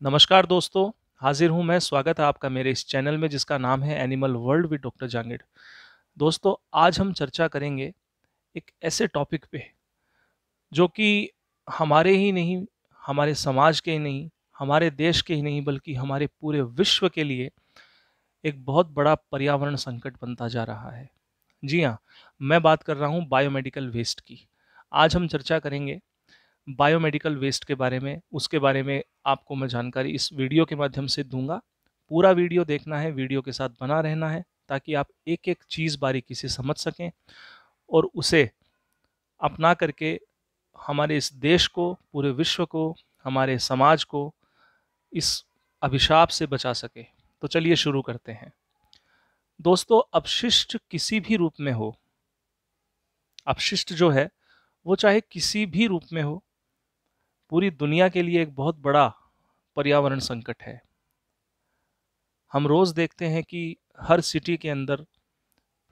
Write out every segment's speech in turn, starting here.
नमस्कार दोस्तों, हाजिर हूँ मैं। स्वागत है आपका मेरे इस चैनल में जिसका नाम है animal world with doctor Jangid. दोस्तों, आज हम चर्चा करेंगे एक ऐसे टॉपिक पे जो कि हमारे ही नहीं, हमारे समाज के ही नहीं, हमारे देश के ही नहीं बल्कि हमारे पूरे विश्व के लिए एक बहुत बड़ा पर्यावरण संकट बनता जा रहा है। जी हाँ, मैं बात कर रहा हूँ बायोमेडिकल वेस्ट की। आज हम चर्चा करेंगे बायोमेडिकल वेस्ट के बारे में। उसके बारे में आपको मैं जानकारी इस वीडियो के माध्यम से दूंगा। पूरा वीडियो देखना है, वीडियो के साथ बना रहना है ताकि आप एक एक चीज़ बारीकी से समझ सकें और उसे अपना करके हमारे इस देश को, पूरे विश्व को, हमारे समाज को इस अभिशाप से बचा सके। तो चलिए शुरू करते हैं। दोस्तों, अपशिष्ट किसी भी रूप में हो, अपशिष्ट जो है वो चाहे किसी भी रूप में हो, पूरी दुनिया के लिए एक बहुत बड़ा पर्यावरण संकट है। हम रोज़ देखते हैं कि हर सिटी के अंदर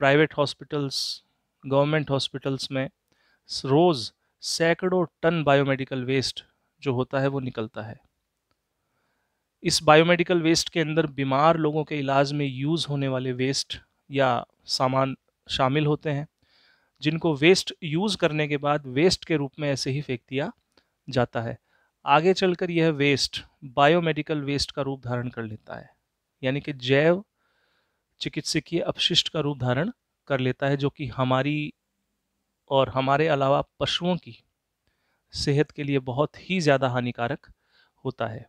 प्राइवेट हॉस्पिटल्स, गवर्नमेंट हॉस्पिटल्स में रोज़ सैकड़ों टन बायोमेडिकल वेस्ट जो होता है वो निकलता है। इस बायोमेडिकल वेस्ट के अंदर बीमार लोगों के इलाज में यूज़ होने वाले वेस्ट या सामान शामिल होते हैं, जिनको वेस्ट यूज़ करने के बाद वेस्ट के रूप में ऐसे ही फेंक दिया जाता है। आगे चलकर यह वेस्ट बायोमेडिकल वेस्ट का रूप धारण कर लेता है, यानी कि जैव चिकित्सकीय अपशिष्ट का रूप धारण कर लेता है, जो कि हमारी और हमारे अलावा पशुओं की सेहत के लिए बहुत ही ज़्यादा हानिकारक होता है।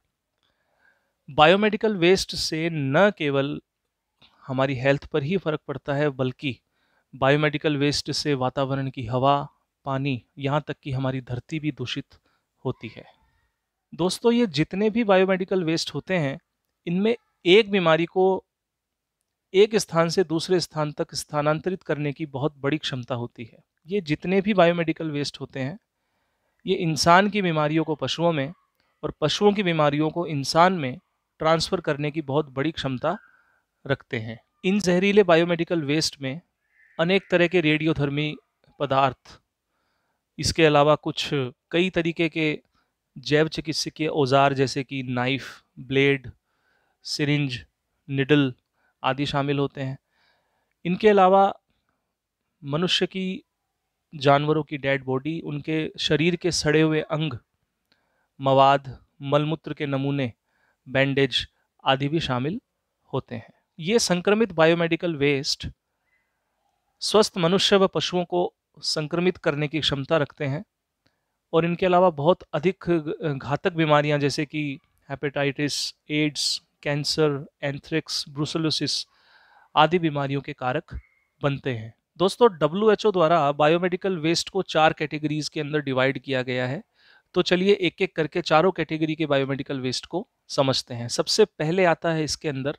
बायोमेडिकल वेस्ट से न केवल हमारी हेल्थ पर ही फर्क पड़ता है बल्कि बायोमेडिकल वेस्ट से वातावरण की हवा, पानी, यहाँ तक कि हमारी धरती भी दूषित होती है। दोस्तों, ये जितने भी बायोमेडिकल वेस्ट होते हैं, इनमें एक बीमारी को एक स्थान से दूसरे स्थान तक स्थानांतरित करने की बहुत बड़ी क्षमता होती है। ये जितने भी बायोमेडिकल वेस्ट होते हैं, ये इंसान की बीमारियों को पशुओं में और पशुओं की बीमारियों को इंसान में ट्रांसफ़र करने की बहुत बड़ी क्षमता रखते हैं। इन जहरीले बायोमेडिकल वेस्ट में अनेक तरह के रेडियोधर्मी पदार्थ, इसके अलावा कुछ कई तरीके के जैव चिकित्सकीय औजार जैसे कि नाइफ, ब्लेड, सिरिंज, निडल आदि शामिल होते हैं। इनके अलावा मनुष्य की, जानवरों की डेड बॉडी, उनके शरीर के सड़े हुए अंग, मवाद, मलमूत्र के नमूने, बैंडेज आदि भी शामिल होते हैं। ये संक्रमित बायोमेडिकल वेस्ट स्वस्थ मनुष्य व पशुओं को संक्रमित करने की क्षमता रखते हैं और इनके अलावा बहुत अधिक घातक बीमारियां जैसे कि hepatitis, AIDS, cancer, anthrax, brucellosis आदि बीमारियों के कारक बनते हैं। दोस्तों, WHO द्वारा बायोमेडिकल वेस्ट को 4 कैटेगरीज के अंदर डिवाइड किया गया है। तो चलिए एक एक करके चारों कैटेगरी के बायोमेडिकल वेस्ट को समझते हैं। सबसे पहले आता है इसके अंदर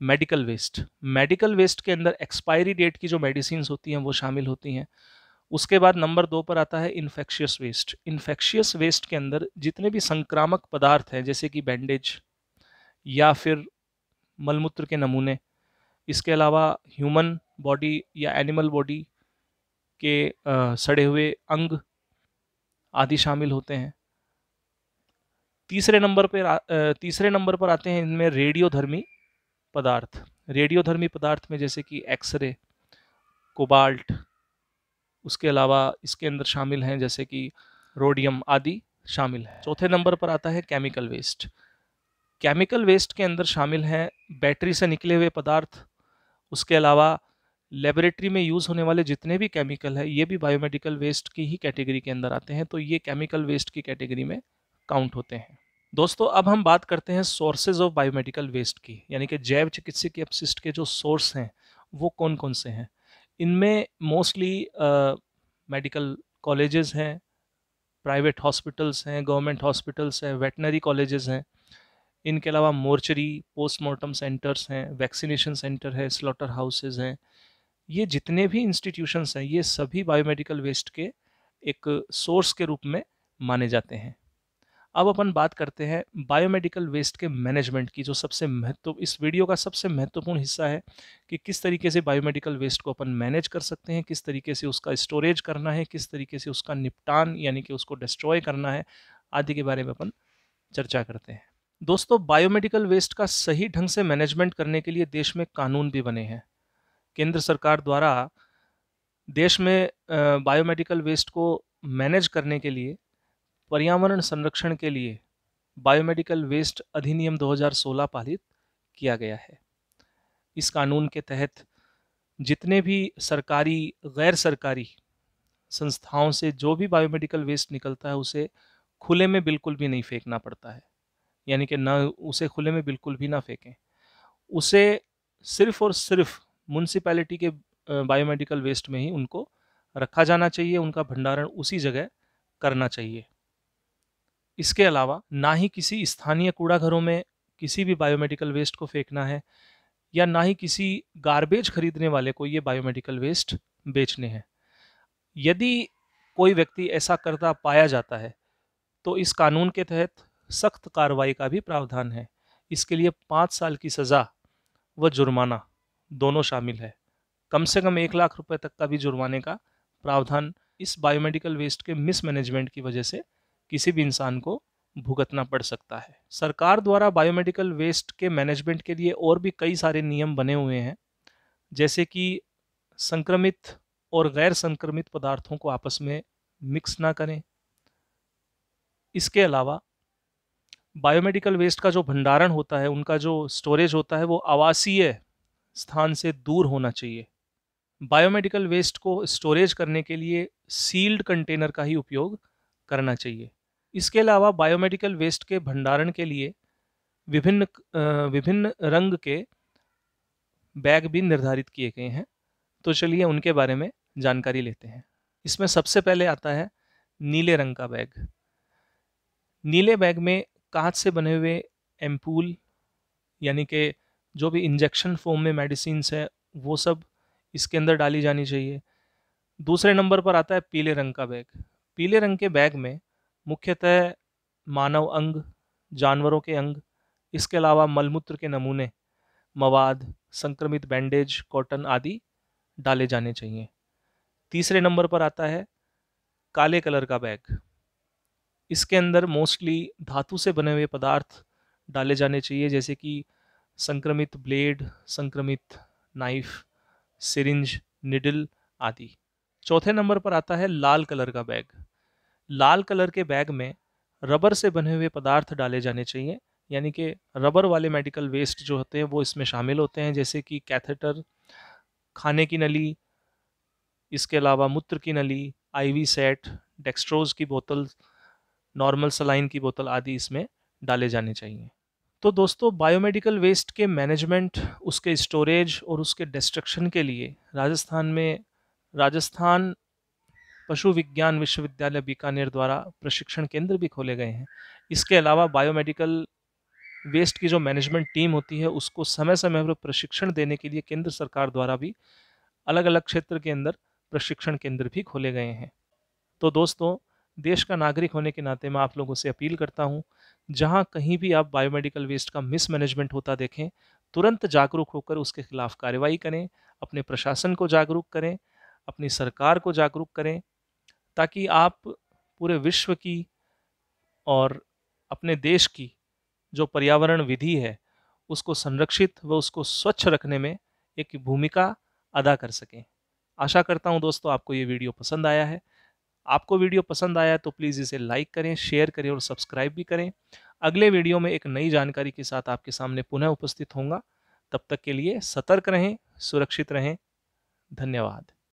मेडिकल वेस्ट। मेडिकल वेस्ट के अंदर एक्सपायरी डेट की जो मेडिसिन होती हैं वो शामिल होती हैं। उसके बाद नंबर 2 पर आता है इन्फेक्शियस वेस्ट। इन्फेक्शियस वेस्ट के अंदर जितने भी संक्रामक पदार्थ हैं जैसे कि बैंडेज या फिर मलमूत्र के नमूने, इसके अलावा ह्यूमन बॉडी या एनिमल बॉडी के सड़े हुए अंग आदि शामिल होते हैं। तीसरे नंबर पर आते हैं इनमें रेडियोधर्मी पदार्थ। रेडियोधर्मी पदार्थ में जैसे कि एक्सरे, कोबाल्ट, उसके अलावा इसके अंदर शामिल हैं जैसे कि रोडियम आदि शामिल है। चौथे नंबर पर आता है केमिकल वेस्ट। केमिकल वेस्ट के अंदर शामिल हैं बैटरी से निकले हुए पदार्थ, उसके अलावा लेबोरेटरी में यूज़ होने वाले जितने भी केमिकल है ये भी बायोमेडिकल वेस्ट की ही कैटेगरी के अंदर आते हैं, तो ये केमिकल वेस्ट की कैटेगरी में काउंट होते हैं। दोस्तों, अब हम बात करते हैं सोर्सेज ऑफ बायोमेडिकल वेस्ट की, यानी कि जैव चिकित्सकीय अपशिष्ट के जो सोर्स हैं वो कौन कौन से हैं। इनमें मोस्टली मेडिकल कॉलेजेस हैं, प्राइवेट हॉस्पिटल्स हैं, गवर्नमेंट हॉस्पिटल्स हैं, वेटनरी कॉलेजेस हैं। इनके अलावा मोर्चरी, पोस्टमार्टम सेंटर्स हैं, वैक्सीनेशन सेंटर है, स्लॉटर हाउसेज हैं। ये जितने भी इंस्टीट्यूशंस हैं ये सभी बायोमेडिकल वेस्ट के एक सोर्स के रूप में माने जाते हैं। अब अपन बात करते हैं बायोमेडिकल वेस्ट के मैनेजमेंट की, जो इस वीडियो का सबसे महत्वपूर्ण हिस्सा है कि किस तरीके से बायोमेडिकल वेस्ट को अपन मैनेज कर सकते हैं, किस तरीके से उसका स्टोरेज करना है, किस तरीके से उसका निपटान यानी कि उसको डिस्ट्रॉय करना है, आदि के बारे में अपन चर्चा करते हैं। दोस्तों, बायोमेडिकल वेस्ट का सही ढंग से मैनेजमेंट करने के लिए देश में कानून भी बने हैं। केंद्र सरकार द्वारा देश में बायोमेडिकल वेस्ट को मैनेज करने के लिए पर्यावरण संरक्षण के लिए बायोमेडिकल वेस्ट अधिनियम 2016 पारित किया गया है। इस कानून के तहत जितने भी सरकारी, गैर सरकारी संस्थाओं से जो भी बायोमेडिकल वेस्ट निकलता है उसे खुले में बिल्कुल भी नहीं फेंकना पड़ता है, यानी कि ना उसे खुले में बिल्कुल भी ना फेंकें। उसे सिर्फ और सिर्फ म्यूनसिपैलिटी के बायोमेडिकल वेस्ट में ही उनको रखा जाना चाहिए, उनका भंडारण उसी जगह करना चाहिए। इसके अलावा ना ही किसी स्थानीय कूड़ाघरों में किसी भी बायोमेडिकल वेस्ट को फेंकना है, या ना ही किसी गार्बेज खरीदने वाले को ये बायोमेडिकल वेस्ट बेचने हैं। यदि कोई व्यक्ति ऐसा करता पाया जाता है तो इस कानून के तहत सख्त कार्रवाई का भी प्रावधान है। इसके लिए 5 साल की सज़ा व जुर्माना दोनों शामिल है। कम से कम 1 लाख रुपए तक का भी जुर्माने का प्रावधान इस बायोमेडिकल वेस्ट के मिसमैनेजमेंट की वजह से किसी भी इंसान को भुगतना पड़ सकता है। सरकार द्वारा बायोमेडिकल वेस्ट के मैनेजमेंट के लिए और भी कई सारे नियम बने हुए हैं, जैसे कि संक्रमित और गैर संक्रमित पदार्थों को आपस में मिक्स ना करें। इसके अलावा बायोमेडिकल वेस्ट का जो भंडारण होता है, उनका जो स्टोरेज होता है, वो आवासीय स्थान से दूर होना चाहिए। बायोमेडिकल वेस्ट को स्टोरेज करने के लिए सील्ड कंटेनर का ही उपयोग करना चाहिए। इसके अलावा बायोमेडिकल वेस्ट के भंडारण के लिए विभिन्न रंग के बैग भी निर्धारित किए गए हैं। तो चलिए उनके बारे में जानकारी लेते हैं। इसमें सबसे पहले आता है नीले रंग का बैग। नीले बैग में कांच से बने हुए एम्पूल, यानी कि जो भी इंजेक्शन फॉर्म में मेडिसिन्स है वो सब इसके अंदर डाली जानी चाहिए। दूसरे नंबर पर आता है पीले रंग का बैग। पीले रंग के बैग में मुख्यतः मानव अंग, जानवरों के अंग, इसके अलावा मलमूत्र के नमूने, मवाद, संक्रमित बैंडेज, कॉटन आदि डाले जाने चाहिए। तीसरे नंबर पर आता है काले कलर का बैग। इसके अंदर मोस्टली धातु से बने हुए पदार्थ डाले जाने चाहिए, जैसे कि संक्रमित ब्लेड, संक्रमित नाइफ, सिरिंज, निडल आदि। चौथे नंबर पर आता है लाल कलर का बैग। लाल कलर के बैग में रबर से बने हुए पदार्थ डाले जाने चाहिए, यानी कि रबर वाले मेडिकल वेस्ट जो होते हैं वो इसमें शामिल होते हैं, जैसे कि कैथेटर, खाने की नली, इसके अलावा मूत्र की नली, आईवी सेट, डेक्सट्रोज की बोतल, नॉर्मल सलाइन की बोतल आदि इसमें डाले जाने चाहिए। तो दोस्तों, बायोमेडिकल वेस्ट के मैनेजमेंट, उसके स्टोरेज और उसके डिस्ट्रक्शन के लिए राजस्थान पशु विज्ञान विश्वविद्यालय बीकानेर द्वारा प्रशिक्षण केंद्र भी खोले गए हैं। इसके अलावा बायोमेडिकल वेस्ट की जो मैनेजमेंट टीम होती है उसको समय समय पर प्रशिक्षण देने के लिए केंद्र सरकार द्वारा भी अलग अलग क्षेत्र के अंदर प्रशिक्षण केंद्र भी खोले गए हैं। तो दोस्तों, देश का नागरिक होने के नाते मैं आप लोगों से अपील करता हूं, जहां कहीं भी आप बायोमेडिकल वेस्ट का मिसमैनेजमेंट होता देखें, तुरंत जागरूक होकर उसके खिलाफ कार्रवाई करें, अपने प्रशासन को जागरूक करें, अपनी सरकार को जागरूक करें, ताकि आप पूरे विश्व की और अपने देश की जो पर्यावरण विधि है उसको संरक्षित व उसको स्वच्छ रखने में एक भूमिका अदा कर सकें। आशा करता हूं दोस्तों आपको ये वीडियो पसंद आया है। आपको वीडियो पसंद आया तो प्लीज़ इसे लाइक करें, शेयर करें और सब्सक्राइब भी करें। अगले वीडियो में एक नई जानकारी के साथ आपके सामने पुनः उपस्थित होऊंगा। तब तक के लिए सतर्क रहें, सुरक्षित रहें। धन्यवाद।